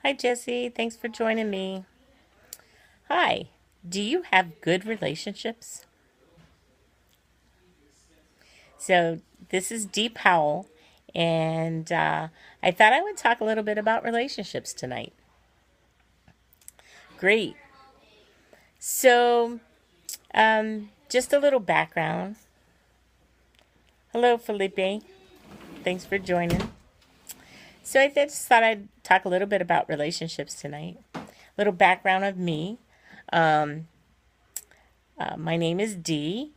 Hi, Jesse. Thanks for joining me. Hi. Do you have good relationships? So, this is Dee Powell, and I thought I would talk a little bit about relationships tonight. Great. So, just a little background. Hello, Felipe. Thanks for joining. So, I just thought I'd talk a little bit about relationships tonight. A little background of me. Um, my name is Dee,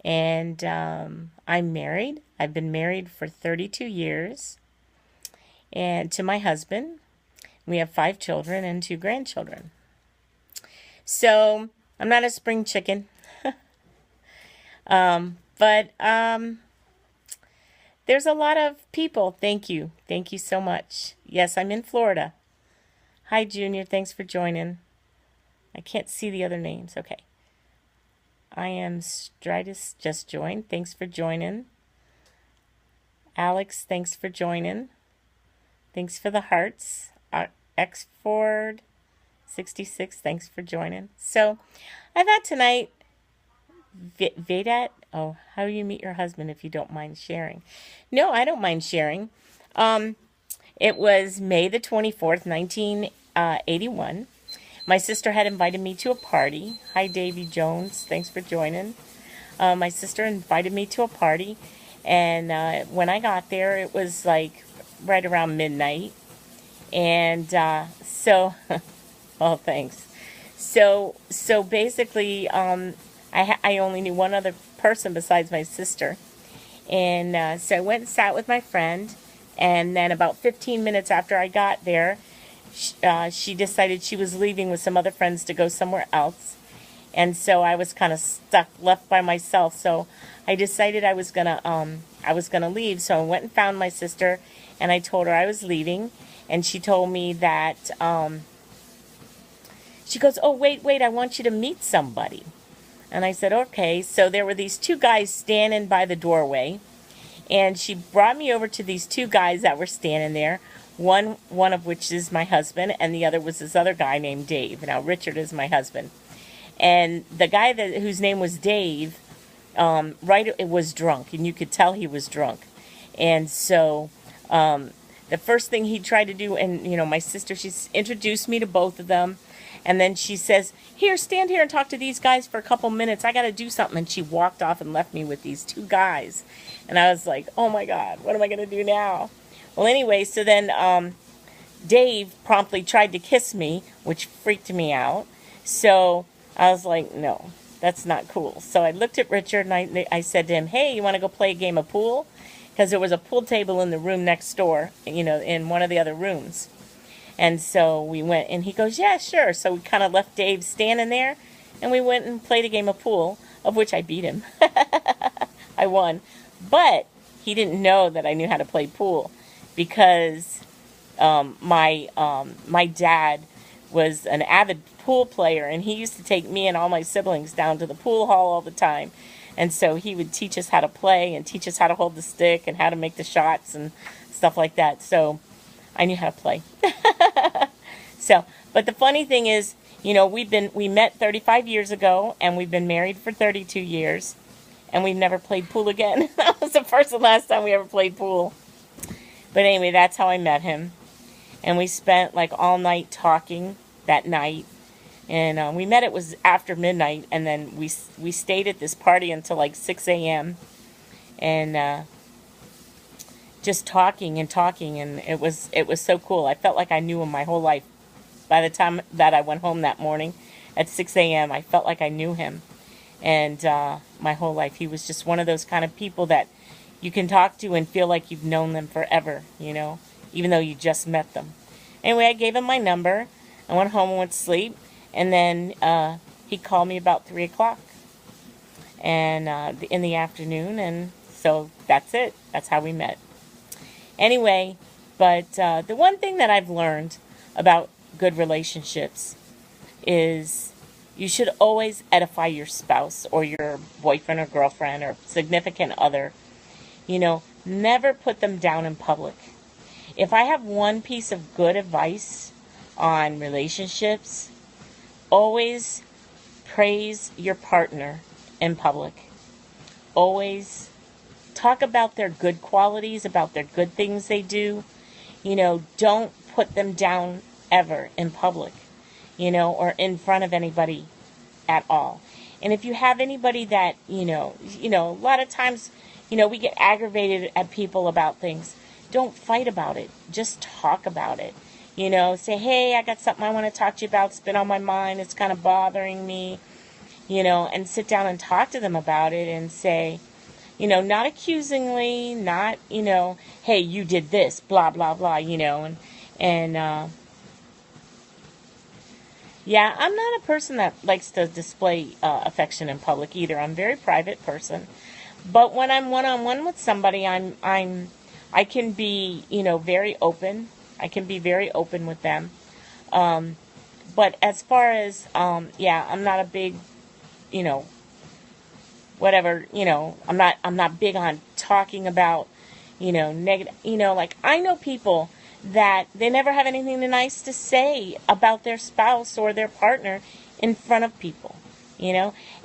and I'm married. I've been married for 32 years, and to my husband. We have 5 children and 2 grandchildren. So I'm not a spring chicken, but there's a lot of people. Thank you. Thank you so much. Yes, I'm in Florida. Hi, Junior. Thanks for joining. I can't see the other names. Okay. I am Stridus, just joined. Thanks for joining. Alex, thanks for joining. Thanks for the hearts. X Ford 66, thanks for joining. So I thought tonight, Vedat, oh, how do you meet your husband if you don't mind sharing? No, I don't mind sharing. Um, it was May the 24th, 1981. My sister had invited me to a party. Hi, Davy Jones. Thanks for joining. My sister invited me to a party, and when I got there, it was like right around midnight. And well, thanks. So basically, I only knew one other person besides my sister, and so I went and sat with my friend, and then about 15 minutes after I got there, she decided she was leaving with some other friends to go somewhere else, and so I was kind of stuck, left by myself. So I decided I was gonna leave. So I went and found my sister, and I told her I was leaving, and she told me that she goes, "Oh, wait, wait, I want you to meet somebody." And I said, "Okay." So there were these 2 guys standing by the doorway, and she brought me over to these 2 guys that were standing there. One of which is my husband, and the other was this other guy named Dave. Now Richard is my husband, and the guy whose name was Dave, right, it was drunk, and you could tell he was drunk, and so. The first thing he tried to do, and my sister, she introduced me to both of them, and then she says, "Here, stand here and talk to these guys for a couple minutes. I got to do something." And she walked off and left me with these 2 guys. And I was like, "Oh my God, what am I going to do now?" Well, anyway, so then Dave promptly tried to kiss me, which freaked me out. So I was like, "No, that's not cool." So I looked at Richard, and I said to him, "Hey, you want to go play a game of pool?" Because there was a pool table in the room next door, in one of the other rooms. And so we went, and he goes, "Yeah, sure." So we kind of left Dave standing there, and we went and played a game of pool, of which I beat him. I won. But he didn't know that I knew how to play pool because my dad was an avid pool player, and he used to take me and all my siblings down to the pool hall all the time. And so he would teach us how to play and teach us how to hold the stick and how to make the shots and stuff like that. So I knew how to play. So, but the funny thing is, we met 35 years ago, and we've been married for 32 years, and we've never played pool again. That was the first and last time we ever played pool. But anyway, that's how I met him. And we spent like all night talking that night. And we met, it was after midnight, and then we stayed at this party until like 6 a.m. And just talking and talking, and it was so cool. I felt like I knew him my whole life. By the time that I went home that morning at 6 a.m., I felt like I knew him. And my whole life, he was just one of those kind of people that you can talk to and feel like you've known them forever, even though you just met them. Anyway, I gave him my number. I went home and went to sleep. And then he called me about 3 o'clock and in the afternoon. And so that's it. That's how we met. Anyway, but the one thing that I've learned about good relationships is you should always edify your spouse or your boyfriend or girlfriend or significant other. Never put them down in public. If I have one piece of good advice on relationships, always praise your partner in public. Always talk about their good qualities, about their good things they do. Don't put them down ever in public, or in front of anybody at all. And if you have anybody that, a lot of times, we get aggravated at people about things. Don't fight about it. Just talk about it. Say, hey, I got something I want to talk to you about. It's been on my mind. It's kind of bothering me, and sit down and talk to them about it and say, not accusingly, not, hey, you did this, blah, blah, blah, yeah, I'm not a person that likes to display affection in public either. I'm a very private person. But when I'm one-on-one with somebody, I can be, very open. I can be very open with them. But as far as, I'm not a big, whatever, I'm not big on talking about, negative, like I know people that they never have anything nice to say about their spouse or their partner in front of people.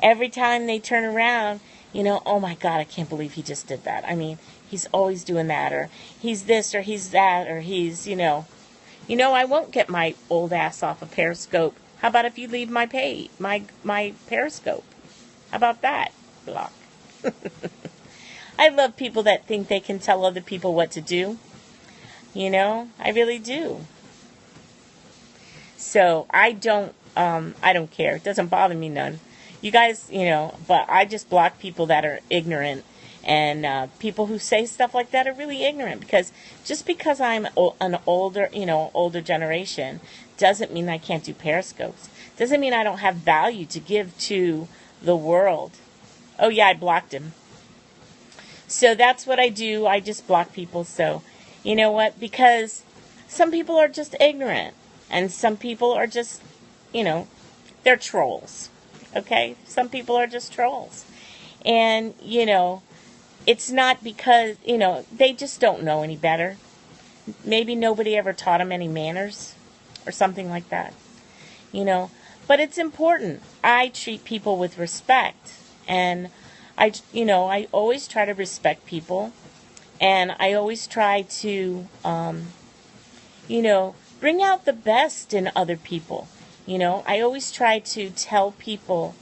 Every time they turn around, oh my God, I can't believe he just did that. I mean, he's always doing that, or he's this, or he's that, or he's, I won't get my old ass off of Periscope. How about if you leave my my Periscope? How about that? Block. I love people that think they can tell other people what to do. I really do. So I don't care. It doesn't bother me none. You guys, but I just block people that are ignorant, and people who say stuff like that are really ignorant, because just because I'm an older generation doesn't mean I can't do Periscopes. Doesn't mean I don't have value to give to the world. Oh yeah, I blocked him. So that's what I do. I just block people. So you know what? Because some people are just ignorant, and some people are just, they're trolls. Okay? Some people are just trolls. And, it's not because, they just don't know any better. Maybe nobody ever taught them any manners or something like that. But it's important. I treat people with respect, and I always try to respect people. And I always try to, bring out the best in other people. I always try to tell people,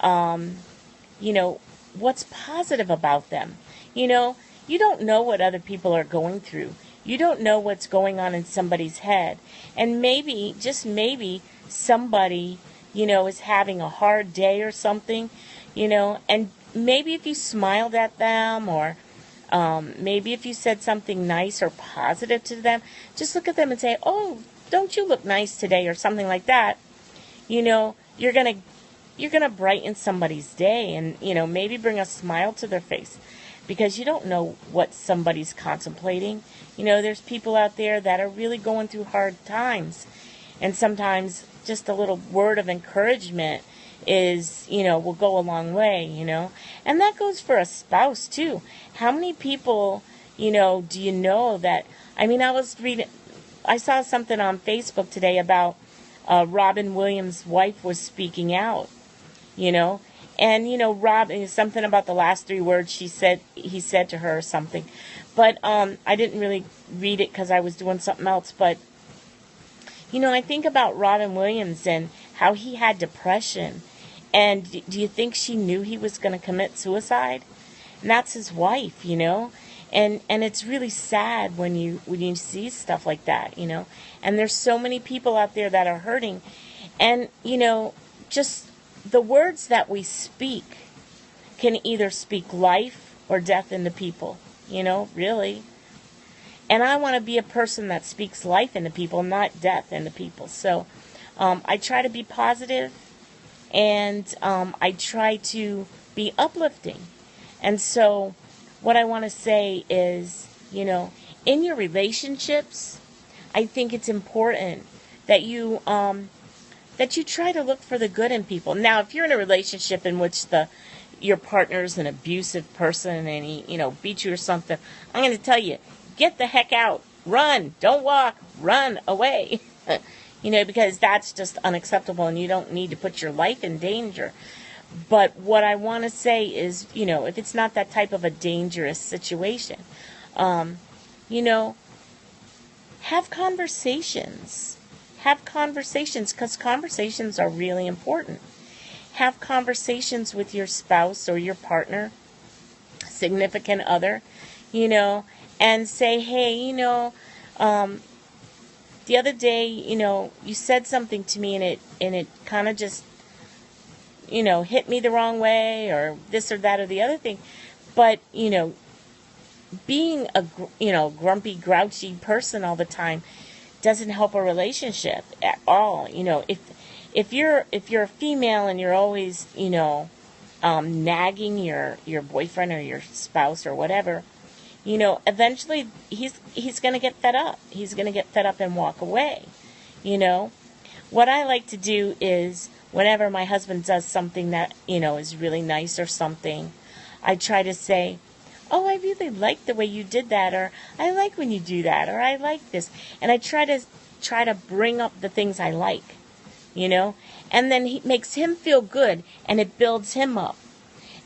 what's positive about them. You don't know what other people are going through. You don't know what's going on in somebody's head. And maybe, just maybe, somebody, is having a hard day or something, and maybe if you smiled at them, or maybe if you said something nice or positive to them, just look at them and say, oh, don't you look nice today, or something like that. You're gonna brighten somebody's day, and, maybe bring a smile to their face, because you don't know what somebody's contemplating. There's people out there that are really going through hard times, and sometimes just a little word of encouragement will go a long way, and that goes for a spouse too. How many people, do you know that, I saw something on Facebook today about Robin Williams' wife was speaking out, and, Robin, something about the last 3 words he said to her or something, but I didn't really read it because I was doing something else, but, I think about Robin Williams and how he had depression. And do you think she knew he was going to commit suicide? And that's his wife, And it's really sad when you see stuff like that, And there's so many people out there that are hurting. And, just the words that we speak can either speak life or death into people, really. And I want to be a person that speaks life into people, not death into people. So I try to be positive. And I try to be uplifting. And so what I want to say is, in your relationships, I think it's important that you try to look for the good in people. Now, if you're in a relationship in which your partner's an abusive person and he, beat you or something, I'm going to tell you, get the heck out. Run. Don't walk. Run away. because that's just unacceptable and you don't need to put your life in danger. But what I want to say is, if it's not that type of a dangerous situation, you know, have conversations. Have conversations, because conversations are really important. Have conversations with your spouse or your partner, significant other, and say, hey, the other day, you said something to me and it kind of just, hit me the wrong way, or this or that or the other thing. But, being a, grumpy, grouchy person all the time doesn't help a relationship at all. If you're a female and you're always, nagging your boyfriend or your spouse or whatever, eventually he's going to get fed up. He's going to get fed up and walk away. What I like to do is, whenever my husband does something that, is really nice or something, I try to say, oh, I really like the way you did that, or I like when you do that, or I like this. And I try to bring up the things I like, and then he makes him feel good, and it builds him up.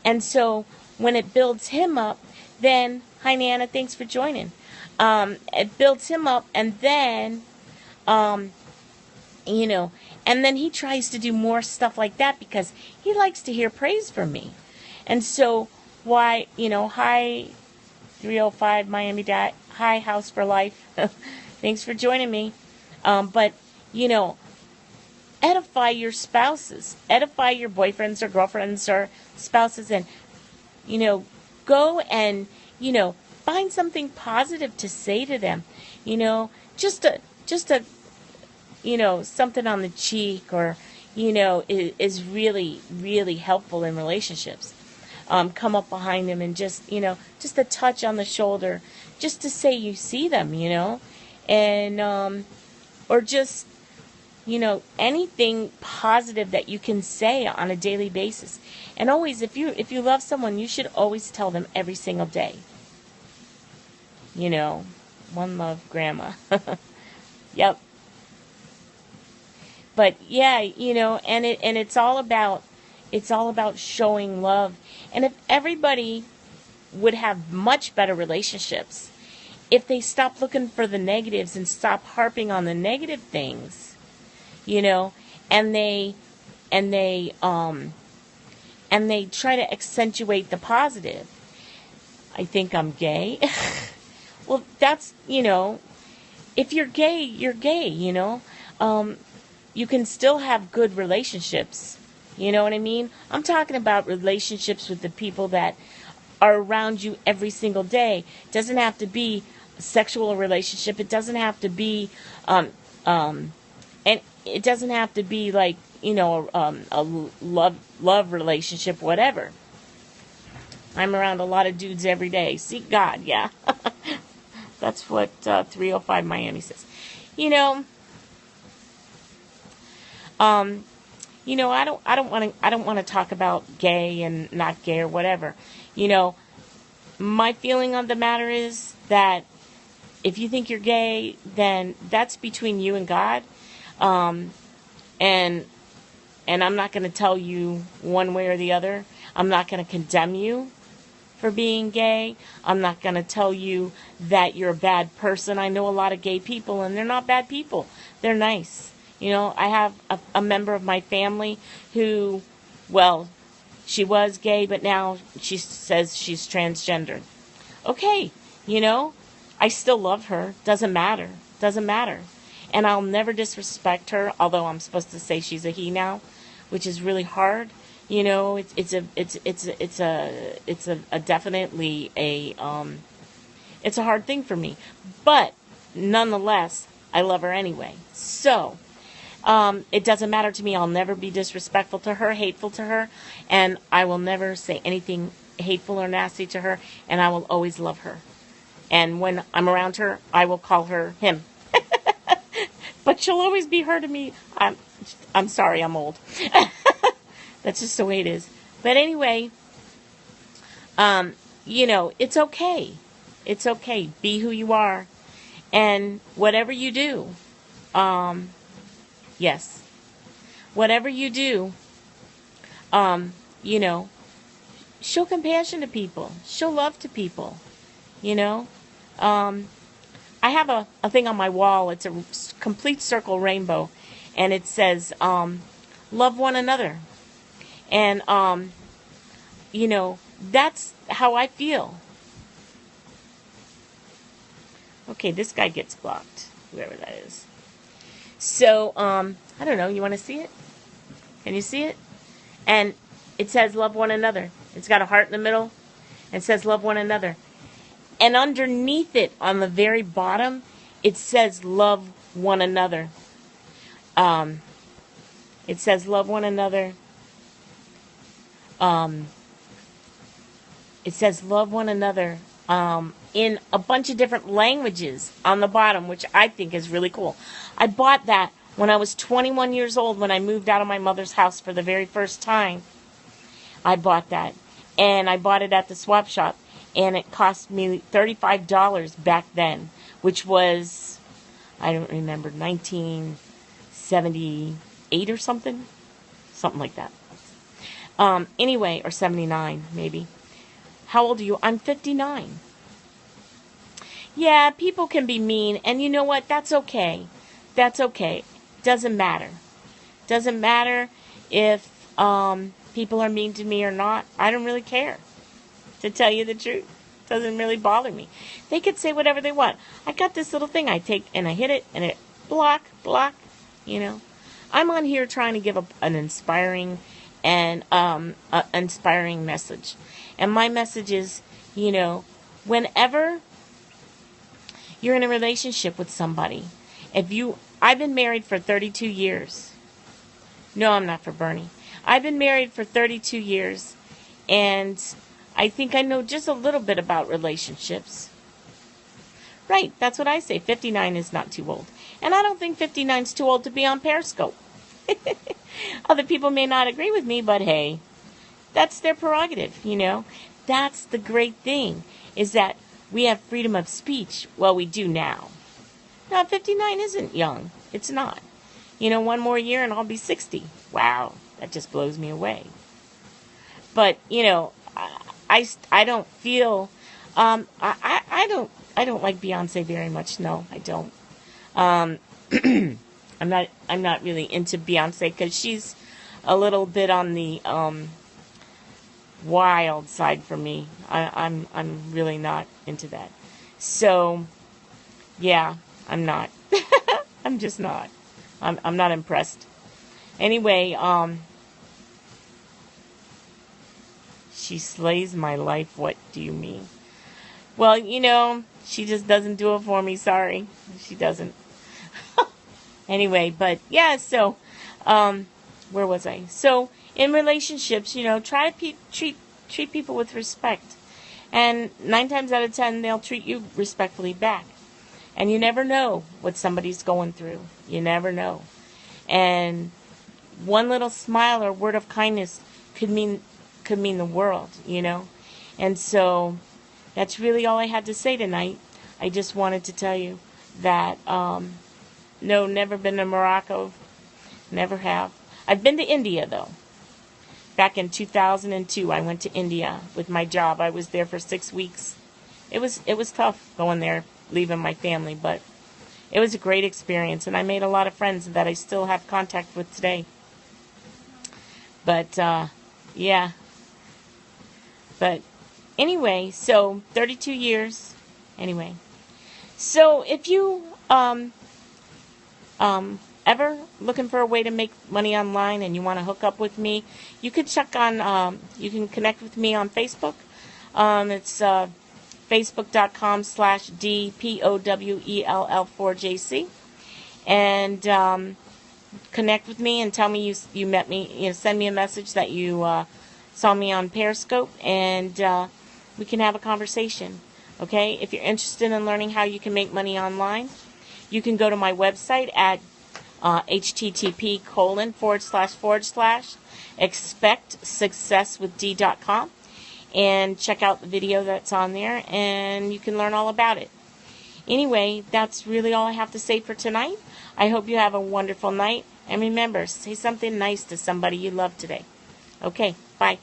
And so when it builds him up, then, hi Nana, thanks for joining. It builds him up, and then, and then he tries to do more stuff like that because he likes to hear praise from me. And so, hi 305 Miami Dad, hi House for Life, thanks for joining me. But, edify your spouses, edify your boyfriends or girlfriends or spouses, and, go and, find something positive to say to them, just a something on the cheek, or, is really, really helpful in relationships. Come up behind them and just a touch on the shoulder, just to say you see them, and, or just, anything positive that you can say on a daily basis. And always, if you love someone, you should always tell them every single day. One love, Grandma. Yep. But yeah, and it's all about showing love. And if everybody would have much better relationships, if they stop looking for the negatives and stop harping on the negative things, and they try to accentuate the positive. I think I'm gay. Well, that's, if you're gay, you're gay, you can still have good relationships. You know what I mean? I'm talking about relationships with the people that are around you every single day. It doesn't have to be a sexual relationship. It doesn't have to be, and it doesn't have to be like, a love relationship, whatever. I'm around a lot of dudes every day. Seek God, yeah. That's what 305 Miami says. I don't want to talk about gay and not gay or whatever. My feeling on the matter is that if you think you're gay, then that's between you and God. And I'm not going to tell you one way or the other. I'm not going to condemn you for being gay. I'm not going to tell you that you're a bad person. I know a lot of gay people, and they're not bad people. They're nice. I have a member of my family who, well, she was gay, but now she says she's transgender. Okay, I still love her. Doesn't matter. And I'll never disrespect her, although I'm supposed to say she's a he now, which is really hard. It's definitely it's a hard thing for me. But nonetheless, I love her anyway. So, it doesn't matter to me. I'll never be disrespectful to her, hateful to her, and I will never say anything hateful or nasty to her, and I will always love her. And when I'm around her, I will call her him. But she'll always be her to me. I'm sorry, I'm old. That's just the way it is. But anyway, it's okay. It's okay. Be who you are. And whatever you do, Yes. Whatever you do, you know, show compassion to people. Show love to people. You know. I have a thing on my wall. It's a complete circle rainbow. And it says, love one another. And, you know, that's how I feel. Okay, this guy gets blocked, whoever that is. So, I don't know, you want to see it? Can you see it? And it says love one another. It's got a heart in the middle. It says love one another. And underneath it, on the very bottom, it says love one another. It says love one another. It says love one another in a bunch of different languages on the bottom, which I think is really cool. I bought that when I was 21 years old, when I moved out of my mother's house for the very first time. I bought that. And I bought it at the swap shop. And it cost me $35 back then, which was, I don't remember, 1978 or something? Something like that. Anyway, or 79, maybe. How old are you? I'm 59. Yeah, people can be mean, and you know what? That's okay. That's okay. Doesn't matter. Doesn't matter if people are mean to me or not. I don't really care. To tell you the truth, it doesn't really bother me. They could say whatever they want. I got this little thing I take and I hit it and it block, you know. I'm on here trying to give an inspiring and inspiring message. And my message is, you know, whenever you're in a relationship with somebody, I've been married for 32 years. No, I'm not for Bernie. I've been married for 32 years, and I think I know just a little bit about relationships. Right, that's what I say. 59 is not too old. And I don't think 59 is too old to be on Periscope. Other people may not agree with me, but hey, that's their prerogative, you know. That's the great thing, is that we have freedom of speech. Well, we do now. Now, 59 isn't young. It's not. You know, one more year and I'll be 60. Wow, that just blows me away. But, you know, I don't feel, I don't like Beyonce very much. No, I don't. I'm not really into Beyonce because she's a little bit on the, wild side for me. I'm really not into that. So, yeah, I'm not. I'm just not. I'm not impressed. Anyway, she slays my life. What do you mean? Well, you know, she just doesn't do it for me. Sorry. She doesn't. Anyway, but yeah, so, where was I? So, in relationships, you know, try to treat people with respect. And 9 times out of 10, they'll treat you respectfully back. And you never know what somebody's going through. You never know. And one little smile or word of kindness could mean the world, you know. And so that's really all I had to say tonight. I just wanted to tell you that, no, never been to Morocco. Never have. I've been to India, though. Back in 2002, I went to India with my job. I was there for 6 weeks. It was tough going there, leaving my family, but it was a great experience, and I made a lot of friends that I still have contact with today. But, yeah. But, anyway, so 32 years. Anyway. So, if you, ever looking for a way to make money online and you want to hook up with me, you could you can connect with me on Facebook. It's facebook.com/DPOWELL4JC. And connect with me and tell me you met me. You know, send me a message that you saw me on Periscope, and we can have a conversation. Okay? If you're interested in learning how you can make money online, you can go to my website at http://expectsuccesswithd.com and check out the video that's on there, and you can learn all about it. Anyway, that's really all I have to say for tonight. I hope you have a wonderful night, And remember, say something nice to somebody you love today. Okay, bye.